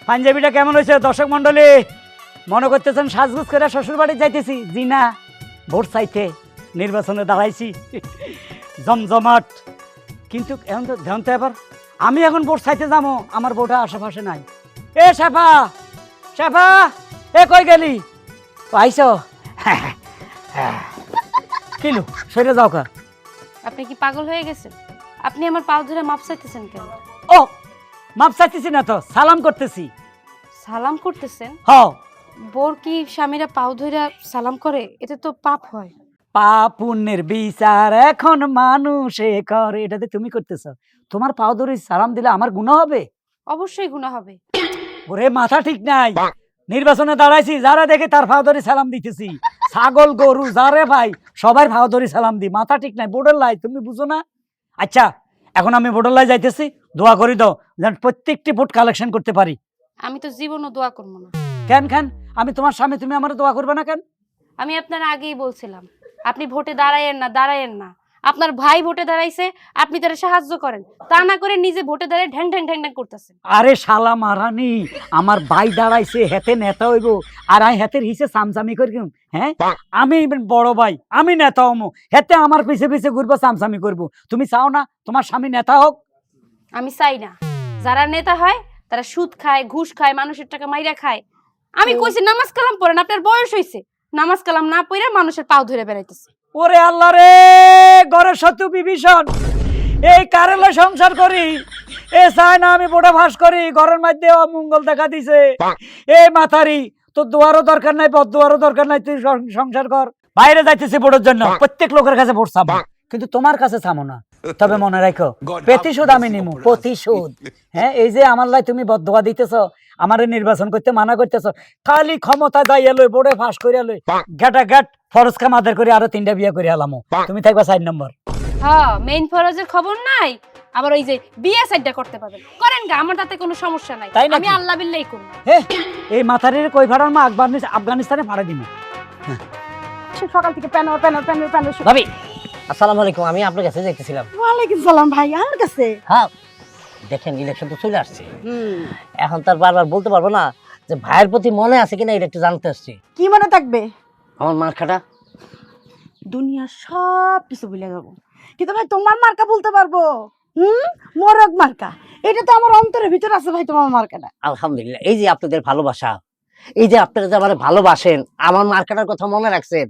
পাঞ্জাবিটা কেমন হয়েছে দর্শক মন্ডলী? মনে করতেছেন সাজগুজ করে শ্বশুর বাড়ি যাইতেছি? জি না, ভোট চাইতে নির্বাচনে দাঁড়াইছি জমজমাট। কিন্তু এখন তো ধ্যান তো এবার আমি এখন ভোট চাইতে যাবো, আমার ভোটে আশেপাশে নাই। এ শেফা, শেফা, এ কই গেলি? আইস কিলু সরে যাও কা। আপনি কি পাগল হয়ে গেছেন? আপনি আমার পাও ধরে মাপ চাইতেছেন কেন? ও মাপ চাইতেছি না তো, সালাম করতেছি। সালাম করতেছেন? হ, বোর কি স্বামীরা পাও ধরে সালাম করে? এতে তো পাপ হয়। পাপ পুণ্যের বিচার এখন মানুষে করে, এটাতে তুমি করতেছ। তোমার পাও ধরে সালাম দিলে আমার গুনাহ হবে? অবশ্যই গুনাহ হবে। ওরে মাথা ঠিক নাই, নির্বাচনে দাঁড়াইছি, যারা দেখে তার পাও ধরে সালাম দিতেছি। ছাগল গরু যারে ভাই সবাই পাও ধরে সালাম দি, মাথা ঠিক নাই। বোর্ডের লাই তুমি বুঝো না? আচ্ছা এখন আমি বোর্ডের লাই যাইতেছি, দোয়া করি দাও যেন প্রত্যেকটি ভোট কালেকশন করতে পারি। আমি তো জীবনও দোয়া করবো না। কেন কেন? আমি তোমার স্বামী, তুমি আমার দোয়া করবে না কেন? আমি আপনার আগেই বলছিলাম আপনি ভোটে দাঁড়ায়েন না, দাঁড়ায়েন না। আপনার ভাই ভোটে দাঁড়াইছে, আপনি তারা সাহায্য করেন, তা না করে নিজে ভোটে দাঁড়িয়ে ঢ্যাং ঢ্যাং ঢ্যাং ঢ্যাং করতেছেন। আরে শালা মারানি, আমার ভাই দাঁড়াইছে, হেতে নেতা হইব আর আমি হেতের হিসে চামচামি করি? হ্যাঁ, আমি বড় ভাই, আমি নেতা হমু, হেতে আমার পিছে পিছে ঘুরবো, চামচামি করবো। তুমি চাও না তোমার স্বামী নেতা হোক? আমি চাই না। যারা নেতা হয় তারা সুদ খায়, ঘুষ খায়, মানুষের টাকা মাইরা খায়। আমি কইছি নামাজ কালাম পড়েন, আপনার বয়স হইছে। নামাজ কালাম না পড়ে মানুষের পাও ধরে বেড়াইতেছে। ওরে আল্লাহ রে, ঘরের শত্রু বিভীষণ, এই কারেলা সংসার করি, এ চায় না আমি বোটা ভাস করি, ঘরের মধ্যে অমঙ্গল দেখা দিছে। এই মাথারি, তোর দোয়ারও দরকার নাই, বদ দোয়ারও দরকার নাই, তুই সংসার কর। বাইরে যাইতেছি ভোটের জন্য, প্রত্যেক লোকের কাছে ভোট চাবো, কিন্তু তোমার কাছে চাবো না। তবে মনে রাখো, প্রতিশোধ আমি নিমু, প্রতিশোধ। হ্যাঁ, এই যে আমার লাই তুমি বদদোয়া দিতেছ, আমারে নির্বাচন করতে মানা করতেছ, খালি ক্ষমতা যাইয়া লই, বোর্ডে ফাঁস করিয়া লই, ঘাটা ঘাট ফরজ কাম আদার করে আরো 3টা বিয়ে করে আলামো, তুমি থাকবা 4 নম্বর। হ্যাঁ, মেইন ফরজের খবর নাই, আবার ওই যে বিয়ে সাইডটা করতে পারবেন, করেন গা, আমার তাতে কোনো সমস্যা নাই। তাই নাকি? আমি আল্লাহ বিল্লাহি করব। হ্যাঁ, এই মাথারির কই ফাড়ার মা আফগানিস্তানে ফাড়া দিমু। সকাল থেকে প্যানো প্যানো প্যানো প্যানো। ভাবি আসসালামু আলাইকুম, আমি আপনার কাছে যাইতেছিলাম। ওয়ালাইকুম সালাম ভাই, আমার কাছে? হ্যাঁ, দেখেন ইলেকশন তো চলে আসছে, এখন তার বারবার বলতে পারবো না যে ভাইয়ের প্রতি মনে আছে কিনা, এটা একটু জানতে আসছি। কি মনে থাকবে? আমার মার্কাটা দুনিয়ার সব কিছু ভুলে যাবো, কিন্তু ভাই তোমার মার্কা বলতে পারবো? মোরগ মার্কা, এটা তো আমার অন্তরের ভিতর আছে ভাই, তোমার মার্কাটা। আলহামদুলিল্লাহ, এই যে আপনাদের ভালোবাসা, এই যে আপনারা যে আমার ভালোবাসেন, আমার মার্কাটার কথা মনে রাখছেন,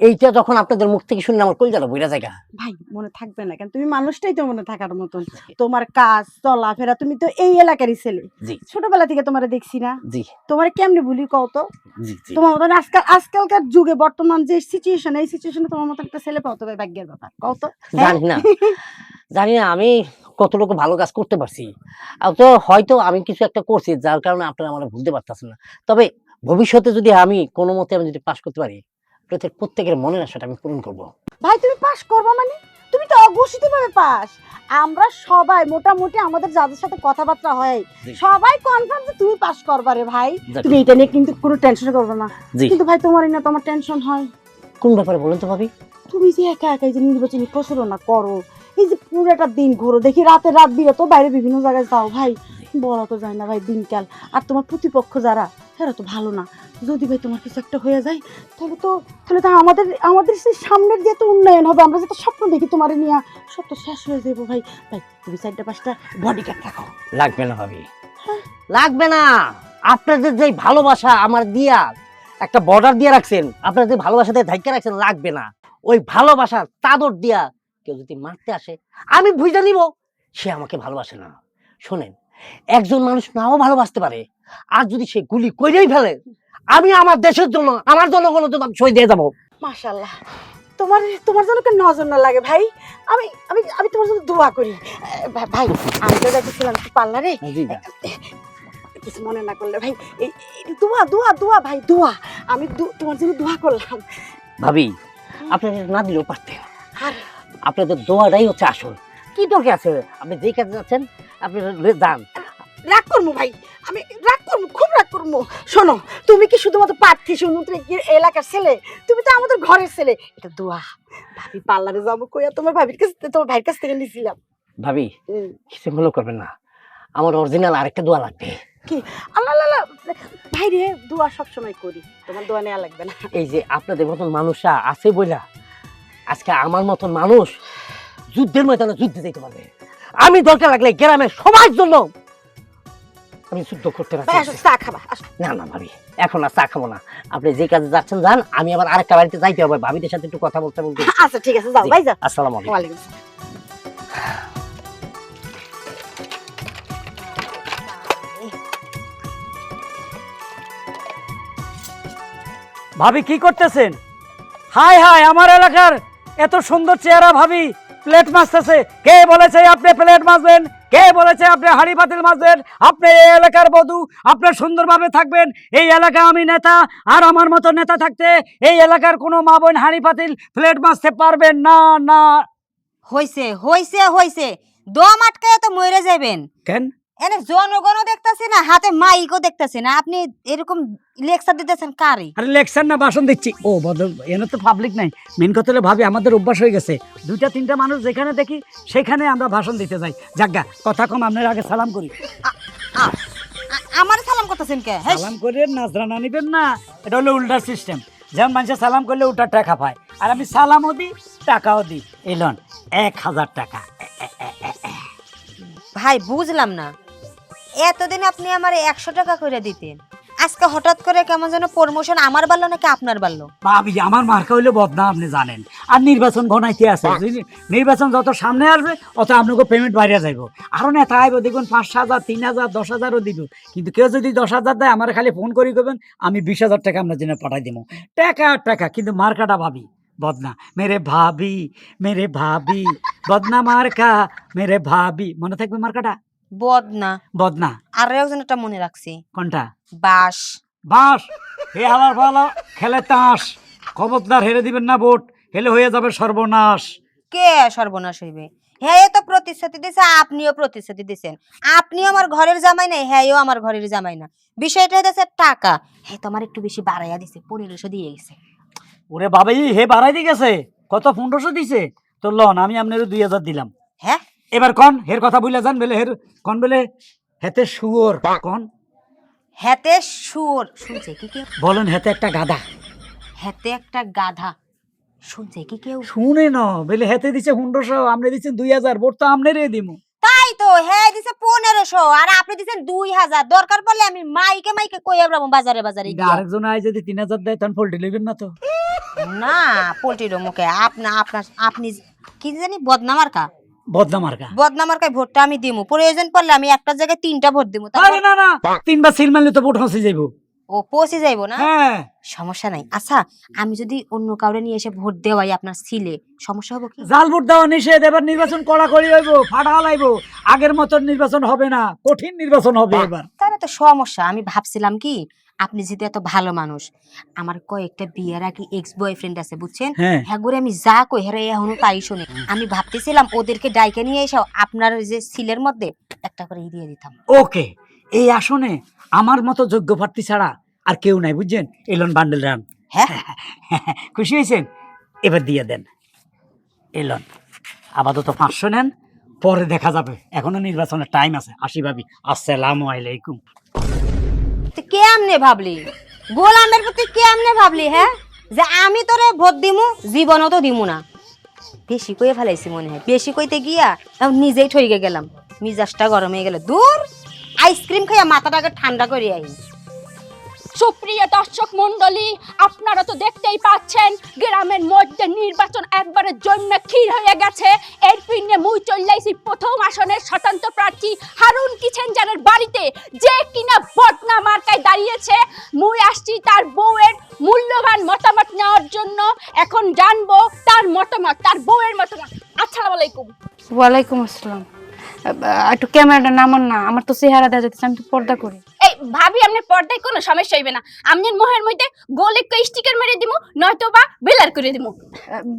এইটা যখন আপনাদের মুখ থেকে শুনলে আমার কলজাটা বইরা জায়গা। ভাই মনে থাকবে না কেন? তুমি মানুষটাই তো মনে থাকার মতন, তোমার কাজ চলাফেরা, তুমি তো এই এলাকারই ছেলে। জি ছোটবেলা থেকে তোমারে দেখছি না, জি তোমার কেমনে ভুলি কও তো? জি জি। তোমার মতন আজকালকার যুগে বর্তমান যে সিচুয়েশন, এই সিচুয়েশনে তোমার মতন একটা ছেলে পাও তো ভাই, ভাগ্যের ব্যাপার, কও তো? জানি না, জানি না আমি কতটুকু ভালো কাজ করতে পারছি, আর তো হয়তো আমি কিছু একটা করছি যার কারণে আপনারা আমার ভুলতে পারতেছেন না। তবে ভবিষ্যতে যদি আমি কোনো মতে আমি যদি পাশ করতে পারি, প্রত্যেকের মনের আশাটা আমি পূরণ করবো। ভাই তুমি পাস করবা মানে? তুমি তো অঘোষিত ভাবে পাস। আমরা সবাই মোটামুটি আমাদের যাদের সাথে কথাবার্তা হয় সবাই কনফার্ম যে তুমি পাস করবা রে ভাই। তুমি এটা নিয়ে কিন্তু কোনো টেনশন করবে না। কিন্তু ভাই তোমারই না তোমার টেনশন হয়। কোন ব্যাপারে বলেন তো ভাবি? তুমি যে একা একা এই যে নির্বাচনী প্রচারণা করো, এই যে পুরোটা দিন ঘোরো, দেখি রাত বিরত বাইরে বিভিন্ন জায়গায় যাও, ভাই বলা তো যায় না ভাই দিনকাল। আর তোমার প্রতিপক্ষ যারা, এরা তো ভালো না। যদি ভাই তোমার কিছু একটা হয়ে যায়, তাহলে তো আমাদের সেই সামনের যে তো উন্নয়ন হবে, আমরা যেটা স্বপ্ন দেখি তোমার নিয়ে, সব তো শেষ হয়ে যাবো ভাই। ভাই তুমি 4-5টা বডিগার্ড রাখো। লাগবে না ভাবি, লাগবে না। আপনাদের যে ভালোবাসা আমার দিয়া একটা বর্ডার দিয়ে রাখছেন, আপনারা যে ভালোবাসা দিয়ে ধাক্কা রাখছেন, লাগবে না। ওই ভালোবাসার চাদর দিয়া কেউ যদি মারতে আসে, আমি বুঝে নিব সে আমাকে ভালোবাসে না। শোনেন, একজন মানুষ নাও ভালোবাসতে পারে, আর যদি সে গুলি কইরেই ফেলে, আমি আমার দেশের জন্য, আমার জনগণের জন্য আমি শহীদ হয়ে যাবো। মাশাআল্লাহ, তোমার জন্য কেন নজর না লাগে ভাই? আমি আমি আমি তোমার জন্য দোয়া করি ভাই। আমি তো যাচ্ছিলাম পার্লারে, কিছু মনে না করলে ভাই, এই দোয়া দোয়া দোয়া ভাই, দোয়া। আমি তোমার জন্য দোয়া করলাম ভাবি। আপনাদের না দিলেও পারতেন, আর আপনাদের দোয়াটাই হচ্ছে আসল। কি দরকার আছে? আপনি যে কাজে যাচ্ছেন আপনি যান। রাগ করবো ভাই, আমি রাগ করবো, খুব রাগ করবো। শোনো, তুমি কি শুধুমাত্র প্রার্থী, শুধুমাত্র এলাকার ছেলে? তুমি তো আমাদের ঘরের ছেলে। এটা দোয়া। ভাবি পার্লারে যাবো কইয়া তোমার ভাইয়ের কাছ থেকে নিয়েছিলাম। ভাবি কিছু মনে করবেন না, আমার অরিজিনাল আরেকটা দোয়া লাগবে। কি আল্লাহ আল্লাহ আল্লাহ। ভাই রে দোয়া সবসময় করি, তোমার দোয়া নেওয়া লাগবে না। এই যে আপনাদের মতন মানুষরা আছে বইলা আজকে আমার মতন মানুষ যুদ্ধের ময়দানে যুদ্ধে যেতে পারবে। আমি দরকার লাগলে গ্রামের সবার জন্য আমি যুদ্ধ করতে ভাই রাজি আসো, আছি। চা খাবা আসো। না না ভাবি, এখন আর চা খাবো না। আপনি যে কাজে যাচ্ছেন যান, আমি আবার আরেকটা বাড়িতে যাইতে হবে, ভাবিদের সাথে একটু কথা বলতে বলতে। আচ্ছা ঠিক আছে, যাও ভাই যাও। আসসালামু আলাইকুম। ওয়ালাইকুম আসসালাম। ভাবি কি করতেছেন? হাই হাই, আমার এলাকার এত সুন্দর চেহারা ভাবি প্লেট মাছতেছে। কে বলেছে আপনি প্লেট মাছবেন? কে বলেছে আপনি হাঁড়ি পাতিল মাছবেন? আপনি এই এলাকার বধূ, আপনার সুন্দরভাবে থাকবেন। এই এলাকা আমি নেতা, আর আমার মতো নেতা থাকতে এই এলাকার কোনো মা বোন হাঁড়ি পাতিল প্লেট মাছতে পারবেন না। না হইছে হইছে হইছে, দম আটকায় তো মরে যাবেন। কেন? এনে জনগণও দেখতাছে না, হাতে মাইকও দেখতাছে না, আপনি এরকম লেকচার দিতেছেন কারে? আরে লেকচার না, ভাষণ দিচ্ছি। ও বদল, এনে তো পাবলিক নাই। মেন কথা হলো ভাবি আমাদের অভ্যাস হয়ে গেছে, দুইটা তিনটা মানুষ যেখানে দেখি সেখানে আমরা ভাষণ দিতে যাই। যাজ্ঞা কথা কম, আপনার আগে সালাম করি। আমার সালাম করতেছেন কে? হেস, সালাম করে নাজরানা নিবেন না, এটা হলো উল্টার সিস্টেম। যেমন মানুষের সালাম করলে উল্টা টাকা পায়, আর আমি সালামও দিই টাকাও দিই। এলন 1000 টাকা। ভাই বুঝলাম না, এতদিন আপনি আমার 100 টাকা করে দিতেন, আজকে হঠাৎ করে কেমন যেন প্রমোশন আমার বাড়লো নাকি আপনার বাড়লো? ভাবি আমার মার্কা হইলে বদনাম, আপনি জানেন। আর নির্বাচন ঘনাইতে আছে, নির্বাচন যত সামনে আসবে অত আপনাকে পেমেন্ট বাইরে যাইব। আরো নেতা আইব, দেখবেন 5,000 3,000 10,000ও দিব। কিন্তু কেউ যদি 10,000 দেয়, আমার খালি ফোন করি করবেন, আমি 20,000 টাকা আপনার জন্য পাঠাই দিব। টাকা টাকা, কিন্তু মার্কাটা ভাবি বদনা। মেরে ভাবি বদনা মার্কা, মেরে ভাবি। মনে থাকবে মার্কাটা? বদনা। বদনা। আর একজন একটা মনে রাখছি, কোনটা? বাস। বাস। হে হালার ফালা খেলে তাস, খবরদার হেরে দিবেন না ভোট, হেলে হয়ে যাবে সর্বনাশ। কে সর্বনাশ হইবে? হ্যাঁ তো প্রতিশ্রুতি দিছে, আপনিও প্রতিশ্রুতি দিছেন। আপনিও আমার ঘরের জামাই না, হ্যাঁও আমার ঘরের জামাই না। বিষয়টা হচ্ছে টাকা। হ্যাঁ তো আমার একটু বেশি বাড়াইয়া দিছে, 1500 দিয়ে গেছে। ওরে বাবাই, হে বাড়াই দিয়ে গেছে। কত? 1500 দিছে? তো লন, আমি আপনার 2000 দিলাম। হ্যাঁ এবার কন হের কথা বলে যান, বেলে হের কন, বেলে হেতে শুয়োর কন। হেতে সুর শুনছে কি কেউ? বলেন হেতে একটা গাধা। হেতে একটা গাধা শুনছে কি কেউ? শুনে ন, বেলে হেতে দিছে 1500, আপনি দিচ্ছেন 2000, ভোট তো আপনারই দিমু। তাই তো, হ্যাঁ দিছে 1500 আর আপনি দিছেন 2000। দরকার পড়লে আমি মাইকে মাইকে কইয়া বেড়াবো বাজারে বাজারে কিন্তু গিয়া। আরেকজন আয় যদি 3000 দেয়, তখন পোল্ট্রি লইবেন না তো? না পোল্ট্রির মুখে আপনি কি জানি বদনামার কা বদনা মার্কা। বদনামার কায় ভোটটা আমি দিমু, প্রয়োজন পড়লে আমি একটা জায়গায় 3টা ভোট দিমু। আরে না না, 3বার সিল মারলে তো ভোট হসে যাইবো। ও পৌঁছে যাইবো না? হ্যাঁ, সমস্যা নাই। আচ্ছা আমি যদি অন্য কাউরে নিয়ে এসে ভোট দেওয়াই আপনার সিলে, সমস্যা হবে কি? জাল ভোট দেওয়া নিষেধ। এবার নির্বাচন কড়াকড়ি হইব, ফাটা লাইব। আগের মতন নির্বাচন হবে না, কঠিন নির্বাচন হবে এবার। তাহলে তো সমস্যা। আমি ভাবছিলাম কি, আপনি যেহেতু এত ভালো মানুষ, আমার কয়েকটা বিয়ের আগে এক্স বয়ফ্রেন্ড আছে বুঝছেন, হ্যাঁ। হ্যাঁ করে আমি যা কই হেরা এখনো তাই শুনে। আমি ভাবতেছিলাম ওদেরকে ডাইকে নিয়ে এসে আপনার যে সিলের মধ্যে একটা করে দিয়ে দিতাম। ওকে, এই আসনে আমার মতো যোগ্য প্রার্থী ছাড়া আর কেউ নাই, বুঝছেন? Elon bundle run. হ্যাঁ খুশি হয়েছেন? এবার দিয়ে দেন। এলন আপাতত 500 নেন, পরে দেখা যাবে, এখনো নির্বাচনের টাইম আছে। আসি ভাবি, আসসালামু আলাইকুম। তুই কেমনে ভাবলি? গোলামের প্রতি কেমনে ভাবলি? হ্যাঁ যে আমি তোরে ভোট দিমু, জীবনও তো দিমু না। বেশি কইয়ে ফেলাইছি মনে হয়। বেশি কইতে গিয়া এখন নিজেই ঠইকে গেলাম, মিজাজটা গরম হয়ে গেল। দূর, আইসক্রিম খাইয়া মাথাটাকে ঠান্ডা করে আই। সুপ্রিয় দর্শক মন্ডলী, আপনারা তো দেখতেই পাচ্ছেন গ্রামের মধ্যে নির্বাচন একবারের জন্য ক্ষীর হয়ে গেছে। এর পিনে মুই চল্লাইছি প্রথম আসনের স্বতন্ত্র প্রার্থী হারুন কিচেঞ্জারের বাড়িতে, যে কিনা বদনা মার্কায় দাঁড়িয়েছে। মুই আসছি তার বউয়ের মূল্যবান মতামত নেওয়ার জন্য। এখন জানবো তার মতামত, তার বউয়ের মতামত। আসসালামু আলাইকুম। ওয়ালাইকুম আসসালাম। একটু ক্যামেরাটা নামান না, আমার তো চেহারা দেখা যাচ্ছে, আমি তো পর্দা করি। এই ভাবি, আপনার পর্দায় কোনো সমস্যা হইবে না। আপনার মোহের মধ্যে গোল একটা স্টিকার মেরে দিমু, নয়তো বা বেলার করে দিমু।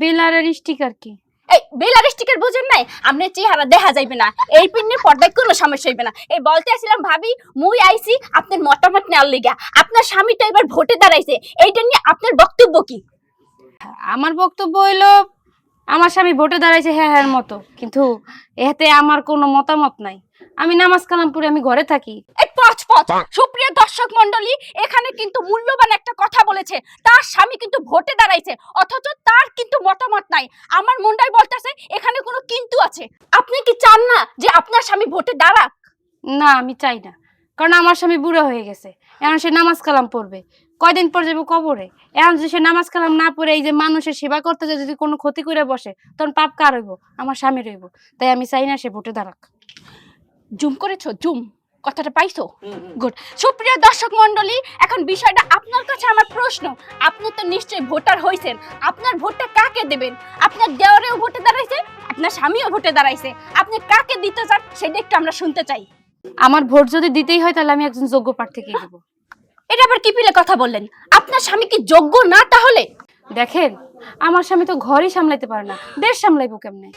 বেলারের স্টিকার কি? এই বেলার স্টিকার বুঝেন নাই? আপনার চেহারা দেখা যাইবে না, এই পিনের পর্দায় কোনো সমস্যা হইবে না। এই বলতে আসছিলাম ভাবি, মুই আইছি আপনার মতামত নেওয়ার লিগা। আপনার স্বামী তো এবার ভোটে দাঁড়াইছে, এইটা নিয়ে আপনার বক্তব্য কি? আমার বক্তব্য হইলো আমার স্বামী ভোটে দাঁড়াইছে হ্যাঁ হ্যাঁ মতো, কিন্তু এতে আমার কোনো মতামত নাই। আমি নামাজ কালাম পড়ে আমি ঘরে থাকি। এই পচ পচ, সুপ্রিয় দর্শক মণ্ডলী, এখানে কিন্তু মূল্যবান একটা কথা বলেছে। তার স্বামী কিন্তু ভোটে দাঁড়াইছে, অথচ তার কিন্তু মতামত নাই। আমার মনটাই বলতেছে এখানে কোনো কিন্তু আছে। আপনি কি চান না যে আপনার স্বামী ভোটে দাঁড়াক? না, আমি চাই না, কারণ আমার স্বামী বুড়ো হয়ে গেছে। এখন সে নামাজ কালাম পড়বে, কয়দিন পর যাবো কবরে। এখন যদি সে নামাজ কালাম না পড়ে এই যে মানুষের সেবা করতে যায়, যদি কোনো ক্ষতি করে বসে, তখন পাপ কার হইব? আমার স্বামী রইব। তাই আমি চাই না সে ভোটে দাঁড়াক। জুম করেছো? জুম কথাটা পাইছো? গুড। সুপ্রিয় দর্শক মণ্ডলী, এখন বিষয়টা আপনার কাছে আমার প্রশ্ন। আপনি তো নিশ্চয়ই ভোটার হইছেন, আপনার ভোটটা কাকে দেবেন? আপনার দেওরেও ভোটে দাঁড়াইছে, আপনার স্বামীও ভোটে দাঁড়াইছে, আপনি কাকে দিতে চান সেটা একটু আমরা শুনতে চাই। আমার ভোট যদি দিতেই হয় তাহলে আমি একজন যোগ্য প্রার্থীকে দেবো। এটা আবার কি পিলে কথা বললেন? আপনার স্বামী কি যোগ্য না তাহলে? দেখেন, আমার স্বামী তো ঘরই সামলাইতে পারে না, দেশ সামলাইবো কেমনে?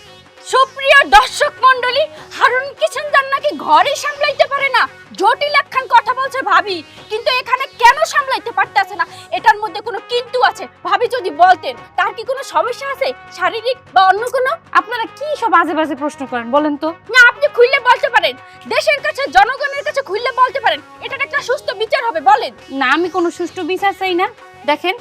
সুপ্রিয় দর্শক মণ্ডলী, হারুন কিচেনদার নাকি ঘরই সামলাইতে পারে না। জটিল একখান কথা বলছে ভাবি, কিন্তু এখানে কেন সামলাইতে পারতেছে না এটার মধ্যে কোনো কিন্তু আছে। ভাবি যদি বলতেন তার কি কোনো সমস্যা আছে, শারীরিক বা অন্য কোনো? আপনারা কি সব আজে বাজে প্রশ্ন করেন বলেন তো? না, আপনি খুললে বলতে পারেন, দেশের কাছে জনগণের কাছে খুললে বলতে পারেন, এটার একটা সুস্থ বিচার হবে। বলেন না, আমি কোনো সুষ্ঠু বিচার চাই না। দেখেন,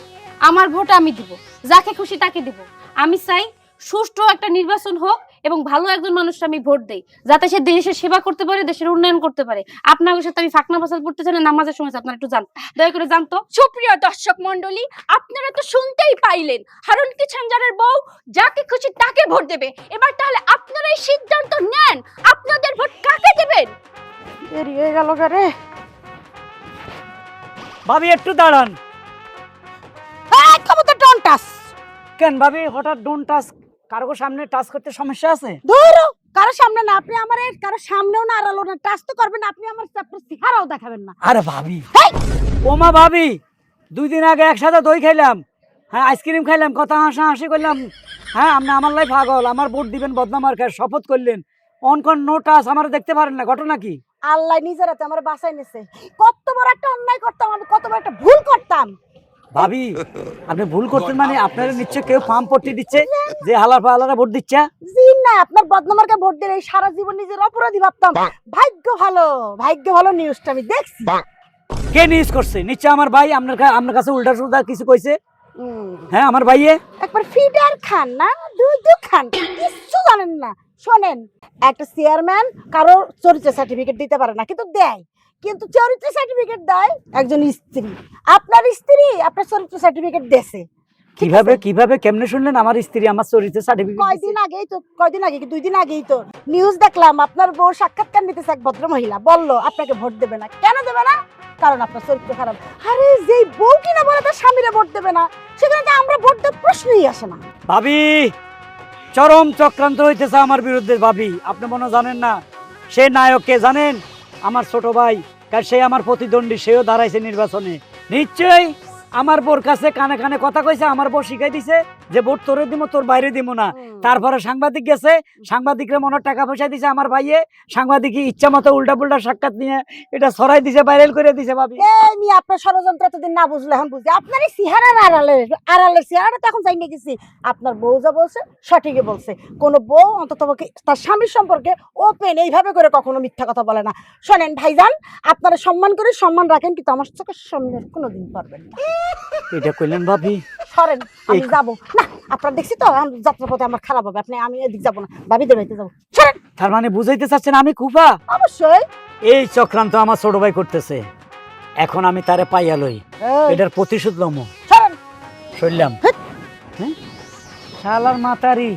আমার ভোট আমি দিব, যাকে খুশি তাকে দিব। আমি চাই সুষ্ঠু একটা নির্বাচন হোক এবং ভালো একজন মানুষকে আমি ভোট দেই, যাতে সে দেশের সেবা করতে পারে, দেশের উন্নয়ন করতে পারে। আপনাদের সাথে আমি ফাঁকনা ফাসাল করতে চাই না, নামাজের সময় আপনারা একটু জান, দয়া করে জানতো। সুপ্রিয় দর্শক মণ্ডলী, আপনারা তো শুনতেই পাইলেন, হারুন কিচেনদারের বউ যাকে খুশি তাকে ভোট দেবে। এবার তাহলে আপনারাই সিদ্ধান্ত নেন, আপনাদের ভোট কাকে দেবেন? দেরি হয়ে গেল রে। ভাবি একটু দাঁড়ান। এই কবুতর ডোন্ট টাচ। কেন ভাবি হঠাৎ ডোন টাচ? কারো সামনে টাচ করতে সমস্যা আছে? ধরো কারো সামনে না, আপনি আমার কারো সামনেও না আড়ালো না, টাচ তো করবেন না, আপনি আমার আপনার চেহারাও দেখাবেন না। আরে ভাবি, ওমা ভাবি, 2 দিন আগে একসাথে দই খাইলাম, হ্যাঁ আইসক্রিম খাইলাম, কথা হাসাহাসি করলাম, হ্যাঁ আপনি আমার লাই পাগল, আমার ভোট দিবেন বদনামার খায় শপথ করলেন, অনকন নো টাচ, আমার দেখতে পারেন না, ঘটনা কি? আল্লাহ নিজের হাতে আমার বাঁচাই নিছে। কত বড় একটা অন্যায় করতাম আমি, কত বড় একটা ভুল করতাম। ভাবি আপনি ভুল করতেন মানে আপনারা নিশ্চয় কেউ ফার্ম পট্টি দিচ্ছে যে হালার পালারা ভোট দিচ্ছে। জি না, আপনার বদনামারকে ভোট দিলে এই সারা জীবন নিজের অপরাধী ভাবতাম। ভাগ্য ভালো, ভাগ্য ভালো নিউজটা আমি দেখছি। কে নিউজ করছে? নিশ্চয় আমার ভাই আপনার কাছে উল্টা সুল্টা কিছু কইছে। হ্যাঁ আমার ভাইয়ে একবার ফিডার খান না, দুধ খান, কিচ্ছু জানেন না। শোনেন, একটা চেয়ারম্যান কারো চরিত্র সার্টিফিকেট দিতে পারে না, কিন্তু দেয়, কিন্তু চরিত্র সার্টিফিকেট দেয় একজন স্ত্রী। আপনার স্ত্রী আপনার চরিত্র সার্টিফিকেট দেছে। কিভাবে কেমনে শুনলেন আমার স্ত্রী আমার চরিত্রের সার্টিফিকেট? কয়দিন আগে কি 2 দিন আগেই তো নিউজ দেখলাম, আপনার বউ সাক্ষাৎকার নিতেছে এক ভদ্র মহিলা, বললো আপনাকে ভোট দেবে না। কেন দেবে না? কারণ আপনার চরিত্র খারাপ। আরে যেই বউ কিনা বলে তার স্বামীরে ভোট দেবে না, সেখানে তো আমরা ভোট দেওয়ার প্রশ্নই আসে না। ভাবি চরম চক্রান্ত হইতেছে আমার বিরুদ্ধে। ভাবি আপনি মনে জানেন না সে নায়ক কে জানেন? আমার ছোট ভাই, কারণ সে আমার প্রতিদ্বন্দ্বী, সেও দাঁড়াইছে নির্বাচনে। নিশ্চয়ই আমার বোর কাছে কানে কানে কথা কইছে, আমার বউ শিখাই দিছে যে ভোট তোরে দিব, তোর বাইরে দিব না। তারপরে সাংবাদিক গেছে, সাংবাদিকরা মনে টাকা পয়সা দিছে আমার ভাইয়ে, সাংবাদিক ইচ্ছা মতো উল্টা পুল্টা সাক্ষাৎ নিয়ে এটা ছড়াই দিছে, ভাইরাল করে দিছে। ভাবি আমি আপনার ষড়যন্ত্র এতদিন না বুঝলে এখন বুঝি। আপনার এই চেহারার আড়ালের চেহারাটা তো এখন যাই না গেছি। আপনার বউ যা বলছে সঠিকই বলছে। কোনো বউ অন্তত তার স্বামীর সম্পর্কে ওপেন এইভাবে করে কখনো মিথ্যা কথা বলে না। শোনেন ভাইজান, আপনারা সম্মান করে সম্মান রাখেন, কিন্তু আমার চোখের সামনে কোনোদিন পারবেন না। এটা কইলেন ভাবি? সরেন, আমি যাবো না। আপনার দেখছি তো যাত্রাপথে আমার খারাপ হবে, আপনি আমি এদিক যাবো না, ভাবিদের বাড়িতে যাবো। সরেন। তার মানে বুঝাইতে চাচ্ছেন আমি কুফা? অবশ্যই। এই চক্রান্ত আমার ছোট ভাই করতেছে, এখন আমি তারে পাইয়া লই, এটার প্রতিশোধ লমো। সরেন। শুনলাম শালার মাতারি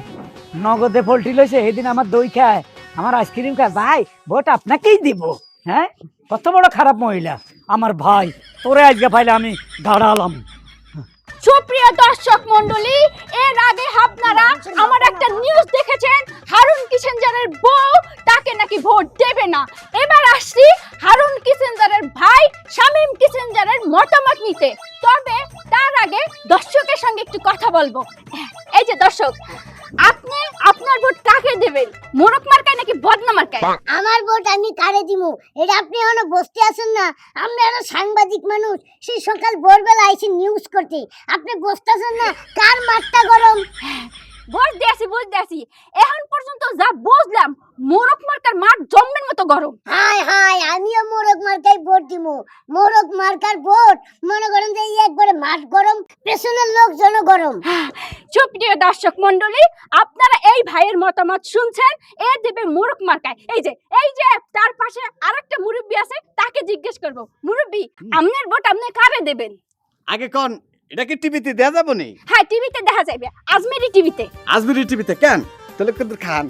নগদে পোল্ট্রি লইছে, সেদিন আমার দই খায়, আমার আইসক্রিম খায়। ভাই ভোট আপনাকেই দিব। হ্যাঁ কত বড় খারাপ মহিলা আমার ভাই, তোরে আজকে পাইলে আমি দাঁড়ালাম। সুপ্রিয় দর্শক মণ্ডলী, এর আগে আপনারা আমার একটা নিউজ দেখেছেন, হারুন কিচেনদারের বউ তাকে নাকি ভোট দেবে না। এবার আসছি হারুন কিচেনদারের ভাই শামীম কিচেনদারের মতামত নিতে। তবে তার আগে দর্শকের সঙ্গে একটু কথা বলবো। এই যে দর্শক, আপনি আপনার ভোট কাকে দেবেন? মোরক মার্কায় নাকি বদনা মার্কায়? আমার ভোট আমি কারে দিমু এটা আপনি এখনো বসতে আছেন না? আমরা এরা সাংবাদিক মানুষ, সেই সকাল ভোরবেলা আইসি নিউজ করতে, আপনি বসতেছেন না? কার মাঠটা গরম? বুঝতেছি এখন পর্যন্ত যা বুঝলাম মোরক মার্কার মাঠ জম্মের মতো গরম। হাই হাই আমিও মোরগ মার্কাই ভোট দিমু। মোরগ মার্কার ভোট মনে করেন যে একবারে মাঠ গরম, পেছনের লোকজনও গরম। সুপ্রিয় দর্শক মণ্ডলী, আপনারা এই ভাইয়ের মতামত শুনছেন। এ দেবে মোরক মার্কায়। এই যে তার পাশে আরেকটা মুরব্বি আছে, তাকে জিজ্ঞেস করব, মুরব্বি আপনার ভোট আপনি কারে দেবেন? আগে কোন এটা কি টিভিতে দেয়া যাবে নি? হ্যাঁ, টিভিতে দেখা যাবে, আজমেরি টিভিতে। আজমিরি টিভিতে কেন? তাহলে কিন্তু খান।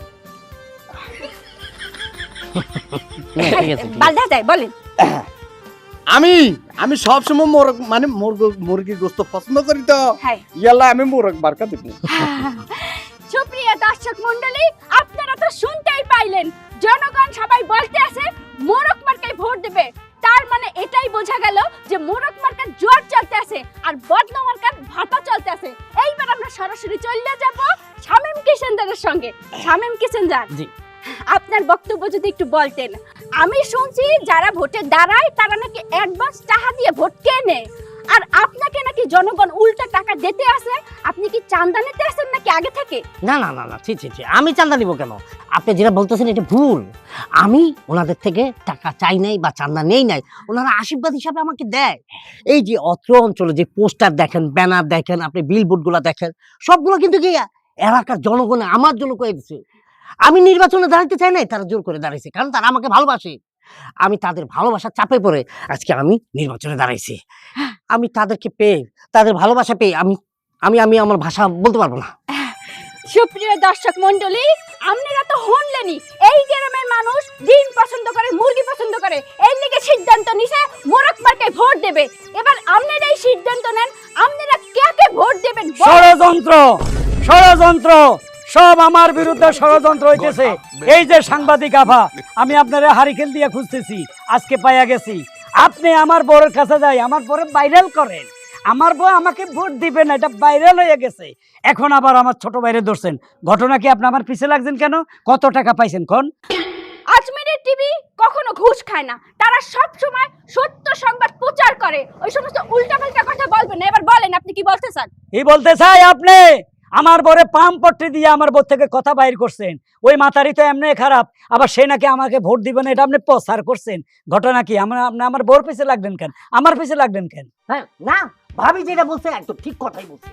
ঠিক আছে, বালদা যায় বলেন। আমি সব সময় মোরগ মানে মুরগি গোস্ত পছন্দ করি তো, হ্যাঁ। ইয়াল্লা আমি মোরগ মার্কা দেব। সুপ্রিয় দর্শক মণ্ডলী, আপনারা তো শুনতেই পাইলেন, জনগণ সবাই বলতে আছে মোরক মার্কায় ভোট দেবে। তার মানে এটাই বোঝা গেল যে মোরক মার্কার জোয়ার চলতে আছে আর বদনা মার্কার ভাটা চলতে আছে। এইবার আমরা সরাসরি চলে যাব শামীম কিষেনদারের সঙ্গে। শামীম কিষেনদার, জি। আপনার বক্তব্য যদি একটু বলতেন। আমি শুনছি যারা ভোটে দাঁড়ায় তারা নাকি অ্যাডভান্স টাকা দিয়ে ভোট কেনে, আর আপনাকে নাকি জনগণ উল্টা টাকা দিতে আছে। আপনি কি চাঁদা নিতে আসেন নাকি আগে থেকে? না না না না, ছি ছি ছি, আমি চাঁদা নিব কেন? আপনি যেটা বলতেছেন এটা ভুল। আমি ওনাদের থেকে টাকা চাই নাই বা চাঁদা নেই নাই, ওনারা আশীর্বাদ হিসাবে আমাকে দেয়। এই যে অত্র অঞ্চলে যে পোস্টার দেখেন, ব্যানার দেখেন, আপনি বিলবোর্ডগুলো দেখেন, সবগুলো কিন্তু কি এলাকার জনগণে আমার জন্য করে দিচ্ছে। আমি নির্বাচনে দাঁড়াতে চাই নাই, তারা জোর করে দাঁড়াইছে, কারণ তারা আমাকে ভালোবাসে। আমি তাদের ভালোবাসার চাপে পড়ে আজকে আমি নির্বাচনে দাঁড়াইছি। আমি তাদেরকে পেয়ে, তাদের ভালোবাসা পেয়ে আমি আমি আমি আমার ভাষা বলতে পারবো না। সুপ্রিয় দর্শক মণ্ডলী, আপনারা তো শুনলেনই, এই গ্রামের মানুষ ডিম পছন্দ করে, মুরগি পছন্দ করে, এই লিগে সিদ্ধান্ত নিছে মোরক মার্কায় ভোট দেবে। এবার আপনারা এই সিদ্ধান্ত নেন, আপনারা কাকে ভোট দেবেন? ষড়যন্ত্র সব আমার বিরুদ্ধে ষড়যন্ত্র হইতেছে। এই যে সাংবাদিক আভা, আমি আপনারা হারিকেল দিয়ে খুঁজতেছি, আজকে পাইয়া গেছি। আপনি আমার বউয়ের কাছে যাই, আমার বউরে ভাইরাল করেন, আমার বউ আমাকে ভোট দিবে না, এটা ভাইরাল হয়ে গেছে। এখন আবার আমার ছোট ভাইরে ধরছেন। ঘটনা কি? আপনি আমার পিছে লাগছেন কেন? কত টাকা পাইছেন কোন? আজমেরের টিভি কখনো ঘুষ খায় না, তারা সব সময় সত্য সংবাদ প্রচার করে। ওই সমস্ত উল্টাপাল্টা কথা বলবেন না। এবার বলেন আপনি কি বলতে চান? এই বলতে চাই, আপনি আমার বরে পাম পট্টি দিয়ে আমার বোর থেকে কথা বাইর করছেন। ওই মাতারি তো এমনি খারাপ, আবার সে নাকি আমাকে ভোট দিবে না, এটা আপনি প্রচার করছেন। ঘটনা কি? আপনি আমার বোর পিছে লাগলেন কেন? আমার পিছে লাগলেন কেন? হ্যাঁ, না, ভাবি যেটা বলছে একদম ঠিক কথাই বলছে।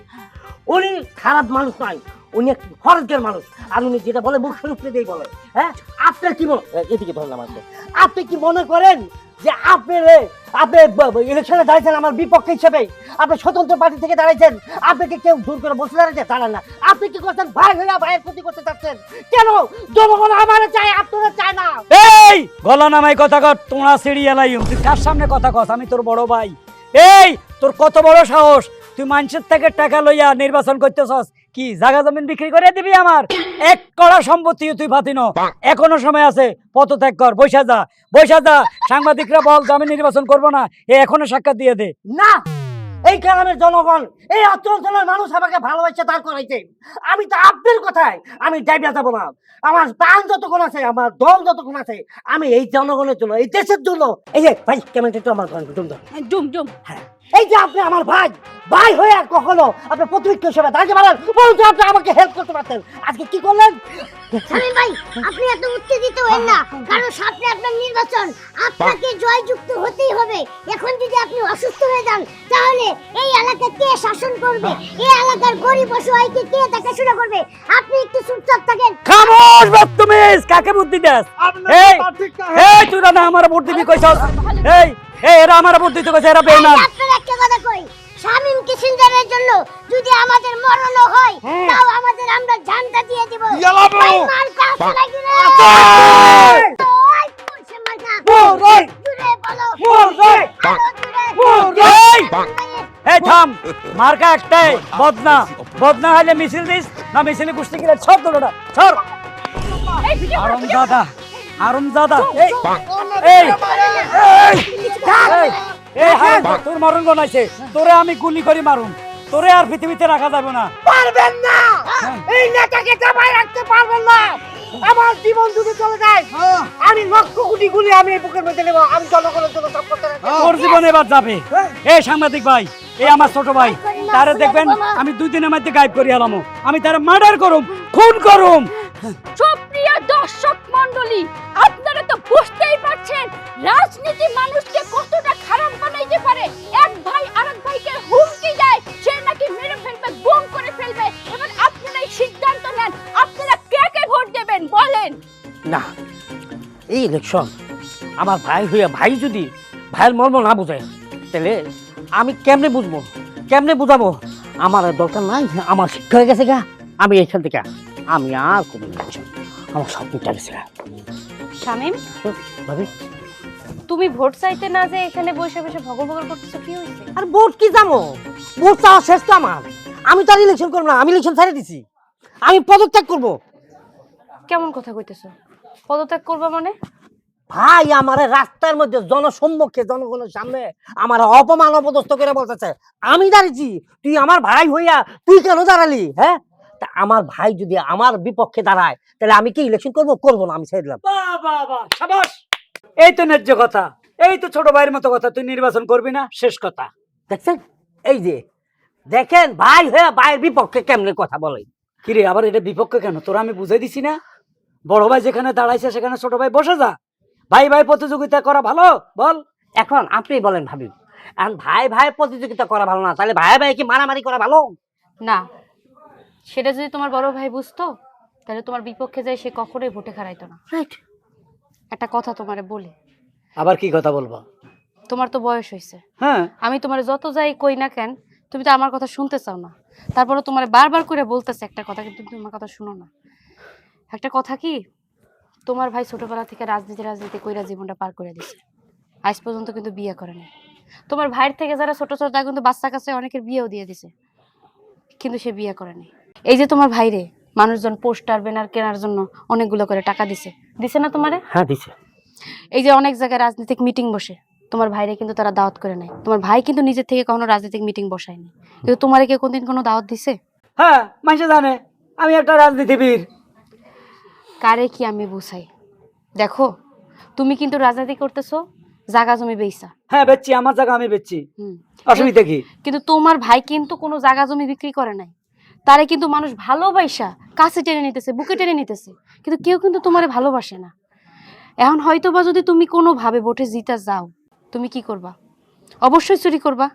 উনি খারাপ মানুষ নয়, উনি এক ফরজের মানুষ। আর উনি যেটা বলে মুখ শুরু দিয়ে বলে। হ্যাঁ, আপনার কি মনে, এদিকে ধরলাম, আপনি কি মনে করেন যে আপনি ইলেকশনে দাঁড়িয়েছেন আমার বিপক্ষে হিসেবে? আপনি স্বতন্ত্র পার্টি থেকে দাঁড়াইছেন, আপনাকে কেউ জোর করে বসে দাঁড়াইছে? দাঁড়ান না। আপনি কি করছেন? ভাই হইয়া ভাইয়ের ক্ষতি করতে চাচ্ছেন কেন? জনগণ আমার চায়, আপনারা চায় না। এই গলা নামাই কথা কর, তোমরা সিরিয়ালাই তুই কার সামনে কথা কস? আমি তোর বড় ভাই। এই তোর কত বড় সাহস, তুই মানুষের থেকে টাকা লইয়া নির্বাচন করতেছস? কি জায়গা জমিন বিক্রি করে দিবি আমার? এক কড়া সম্পত্তি তুই ফাতিন, এখনো সময় আছে, পদত্যাগ কর, বৈশা যা। সাংবাদিকরা বল যে আমি নির্বাচন করবো না, এখনো সাক্ষাৎ দিয়ে দে। না, এই গ্রামের জনগণ, এই অঞ্চলের মানুষ আমাকে ভালোবাসে দাঁড় করাইছে। আমি তো আপনার কথায় আমি ডাইবিয়া যাবো না। আমার প্রাণ যতক্ষণ আছে, আমার দল যতক্ষণ আছে, আমি এই জনগণের জন্য, এই দেশের জন্য। এই যে ভাই, ক্যামেরাটা একটু আমার ঘরে ডুম দাও। ডুম। হ্যাঁ, এই যে আপনি আমার ভাই হয়ে আর কখনো আপনার প্রতিপক্ষ হিসেবে দাঁড়াতে পারেন, বলতে আপনি আমাকে হেল্প করতে পারতেন। আজকে কি করলেন? শামীম ভাই, আপনি এত উত্তেজিত হন না, কারণ সামনে আপনার নির্বাচন, আপনাকে জয়যুক্ত হতেই হবে। এখন যদি আপনি অসুস্থ হয়ে যান, তাহলে এই এলাকা কে শাসন করবে? এই এলাকার গরিব অসহায়কে কে দেখাশোনা করবে? আপনি একটু চুপচাপ থাকেন। খামোশ বদতমিজ, কাকে বুদ্ধি দেস? এই তুই না আমার ভোট দিবি কইছস? এই এরা আমার ভোট দিতে কইছে, এরা বেঈমান। আপনার একটা কথা কই, শামীম কিষেনদারের জন্য যদি আমাদের মরণও হয়, তাও আমাদের আমরা জানটা দিয়ে দিব। ভাই, মার কাছে লাগি রে। ওই পুরুষে মার কাছে। জুড়ে বলো। আরো জুড়ে। এই থাম, মার্কা একটাই, বদনা হইলে মিছিল দিস না, মিছিলে কুস্তি কিরে ছড় দৌড়া ছড়। আরমজাদা তোর মারুন বানাইছে, তোরে আমি গুলি করে মারুন, তোরে আর পৃথিবীতে রাখা যাবে না। পারবেন না, এই নেতাকে চাপাই রাখতে পারবেন না। আমার জীবন যদি চলে যায়, আমি লক্ষ কোটি গুলি আমি এই বুকের মধ্যে নেব। আমি জনগণের জন্য সব করতে রাখবো। তোর জীবন এবার যাবে। এই সাংবাদিক ভাই, এই আমার ছোট ভাই, তারে দেখবেন আমি 2 দিনের মধ্যে গায়েব করে আলামো, আমি তারে মার্ডার করুম, খুন করুম। সুপ্রিয় দর্শক মণ্ডলী, আপনারা তো বুঝতেই পারছেন রাজনীতি মানুষকে কতটা খারাপ বানাইতে পারে। এক ভাই আরেক ভাইকে হুমকি দেয় সে নাকি মেরে ফেলবে, গুম করে ফেলবে। এবার আপনারাই সিদ্ধান্ত নেন, আপনারা কে কে ভোট দেবেন বলেন। না, এই ইলেকশন আমার ভাই হইয়া ভাই যদি ভাইয়ের মর্ম না বুঝে, তাহলে আমি কেমনে বুঝবো, কেমনে বুঝাবো? আমার আর দরকার নাই, আমার শিক্ষা হয়ে গেছে গা। আমি এইখান থেকে আমি আর কোনো ইলেকশন, আমার সব মিটা গেছে গা। শামীম, ভাবি, তুমি ভোট চাইতে না যে এখানে বসে বসে ভগর ভগর করতেছো, কি হয়েছে? আর ভোট কি যাবো, ভোট চাওয়া শেষ তো আমার। আমি তো আর ইলেকশন করবো না, আমি ইলেকশন ছেড়ে দিছি, আমি পদত্যাগ করবো। কেমন কথা কইতেছো? পদত্যাগ করবা মানে? ভাই আমার রাস্তার মধ্যে জনসম্মুখে জনগণের সামনে আমার অপমান অপদস্থ করে বলতেছে আমি দাঁড়িয়েছি, তুই আমার ভাই হইয়া তুই কেন দাঁড়ালি? হ্যাঁ, তা আমার ভাই যদি আমার বিপক্ষে দাঁড়ায় তাহলে আমি কি ইলেকশন করবো? করবো না, আমি ছেড়ে দিলাম। বাহ বাহ বাহ, শাবাশ। এই তো ন্যায্য কথা, এই তো ছোট ভাইয়ের মতো কথা। তুই নির্বাচন করবি না, শেষ কথা। দেখছেন, এই যে দেখেন ভাই হয়ে ভাইয়ের বিপক্ষে কেমনে কথা বলে। কিরে আবার এটা বিপক্ষে কেন? তোরা আমি বুঝাই দিছি না? বড় ভাই যেখানে দাঁড়াইছে সেখানে ছোট ভাই বসে যা। ভাই ভাই প্রতিযোগিতা করা ভালো? বল। এখন আপনি বলেন ভাবি, এখন ভাই ভাই প্রতিযোগিতা করা ভালো না, তাহলে ভাই ভাই কি মারামারি করা ভালো? না, সেটা যদি তোমার বড় ভাই বুঝতো তাহলে তোমার বিপক্ষে যায় সে কখনোই ভোটে খারাইতো না। রাইট। একটা কথা তোমারে বলি, আবার কি কথা বলবো? তোমার তো বয়স হয়েছে, হ্যাঁ, আমি তোমার যত যাই কই না কেন তুমি তো আমার কথা শুনতে চাও না। তারপরে তোমার বারবার করে বলতেছে একটা কথা, কিন্তু তুমি আমার কথা শুনো না। একটা কথা কি, তোমার ভাই ছোটবেলা থেকে রাজনীতি কইরা জীবনটা পার করে দিছে, আজ পর্যন্ত কিন্তু বিয়ে করে নাই। তোমার ভাইয়ের থেকে যারা ছোট ছোট তারা কিন্তু বাচ্চা কাছে অনেকের বিয়েও দিয়ে দিছে, কিন্তু সে বিয়ে করে নাই। এই যে তোমার ভাইরে মানুষজন পোস্টার ব্যানার কেনার জন্য অনেকগুলো করে টাকা দিছে, দিছে না তোমারে? হ্যাঁ দিছে। এই যে অনেক জায়গায় রাজনৈতিক মিটিং বসে, তোমার ভাইরে কিন্তু তারা দাওয়াত করে নাই। তোমার ভাই কিন্তু নিজের থেকে কখনো রাজনৈতিক মিটিং বসায়নি, কিন্তু তোমারে কি কোনদিন কোনো দাওয়াত দিছে? হ্যাঁ, মানুষ জানে আমি একটা রাজনীতিবিদ। কারে কি আমি বুঝাই? দেখো, তুমি কিন্তু রাজনীতি করতেছো জাগা জমি বেইসা। হ্যাঁ বেচছি, আমার জায়গা আমি বেচছি, হুম, অসুবিধা কি? কিন্তু তোমার ভাই কিন্তু কোনো জাগা জমি বিক্রি করে নাই। তারে কিন্তু মানুষ ভালোবাসা কাছে টেনে নিতেছে, বুকে টেনে নিতেছে, কিন্তু কেউ কিন্তু তোমারে ভালোবাসে না। এখন হয়তো বা যদি তুমি কোনোভাবে ভোটে জিতা যাও, তুমি কি করবা? অবশ্যই চুরি করবা,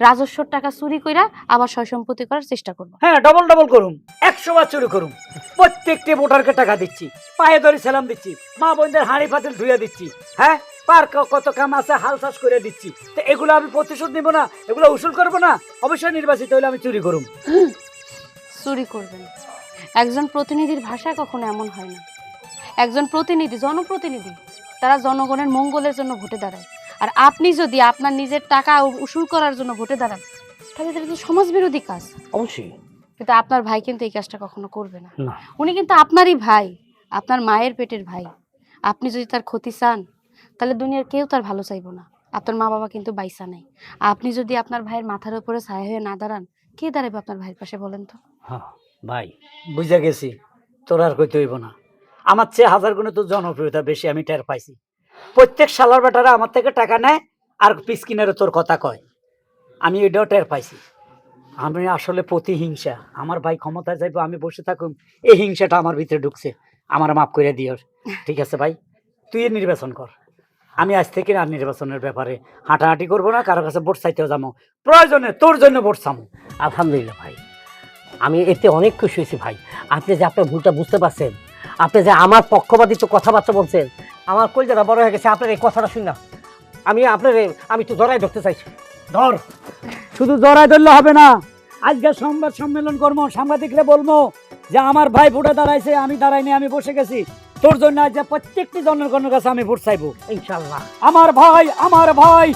রাজস্বর টাকা চুরি কইরা আবার সয় সম্পত্তি করার চেষ্টা করবা। হ্যাঁ, ডবল ডবল করুম, 100 বার চুরি করুম। প্রত্যেকটি ভোটারকে টাকা দিচ্ছি, পায়ে ধরে সালাম দিচ্ছি, মা বোনদের হাঁড়ি পাতিল ধুয়ে দিচ্ছি। হ্যাঁ, পার্ক কত কাম আছে হাল চাষ করে দিচ্ছি। তো এগুলো আমি প্রতিশোধ নিব না, এগুলো উসুল করবো না? অবশ্যই নির্বাচিত হলে আমি চুরি করুম। চুরি করবেন? একজন প্রতিনিধির ভাষা কখনো এমন হয় না। একজন প্রতিনিধি, জনপ্রতিনিধি, তারা জনগণের মঙ্গলের জন্য ভোটে দাঁড়ায়। আর আপনি যদি আপনার নিজের টাকা উসুল করার জন্য ভোটে দাঁড়ান, তাহলে এটা তো সমাজ বিরোধী কাজ। অবশ্যই। কিন্তু আপনার ভাই কিন্তু এই কাজটা কখনো করবে না। না। উনি কিন্তু আপনারই ভাই, আপনার মায়ের পেটের ভাই। আপনি যদি তার ক্ষতি চান তাহলে দুনিয়ার কেউ তার ভালো চাইবো না। আপনার মা বাবা কিন্তু বাইসা নাই। আপনি যদি আপনার ভাইয়ের মাথার উপরে ছায়া হয়ে না দাঁড়ান, কে দাঁড়াবে আপনার ভাইয়ের পাশে বলেন তো? হ্যাঁ ভাই, বুঝা গেছি, তোর আর কইতে হইব না। আমার চেয়ে 1000 গুণে তোর জনপ্রিয়তা বেশি, আমি টের পাইছি। প্রত্যেক শালার বেটারা আমার থেকে টাকা নেয় আর পিসকিনারে তোর কথা কয়, আমি এটাও টের পাইছি। আমি আসলে প্রতিহিংসা, আমার ভাই ক্ষমতায় যাইবো আমি বসে থাকুম, এই হিংসাটা আমার ভিতরে ঢুকছে, আমার মাফ করে দিও। ঠিক আছে ভাই, তুই নির্বাচন কর, আমি আজ থেকে আর নির্বাচনের ব্যাপারে হাঁটাহাঁটি করবো না, কারো কাছে ভোট চাইতেও যাবো, প্রয়োজনে তোর জন্য ভোট চামো। আলহামদুলিল্লাহ ভাই, আমি এতে অনেক খুশি হয়েছি ভাই। আপনি যে আপনার ভুলটা বুঝতে পারছেন, আপনি যে আমার পক্ষপাতিত্ব কথাবার্তা বলছেন, আমার কলজাটা বড় হয়ে গেছে আপনার এই কথাটা শুনলাম। আমি একটু জড়াই ধরতে চাইছি। ধর, শুধু জড়াই ধরলে হবে না, আজকে সংবাদ সম্মেলন করবো, সাংবাদিকরা বলবো যে আমার ভাই ভোটে দাঁড়াইছে, আমি দাঁড়াইনি, আমি বসে গেছি। তোর জন্য আজ প্রত্যেকটি জনগণের কাছে আমি ভোট চাইবো ইনশাল্লাহ। আমার ভাই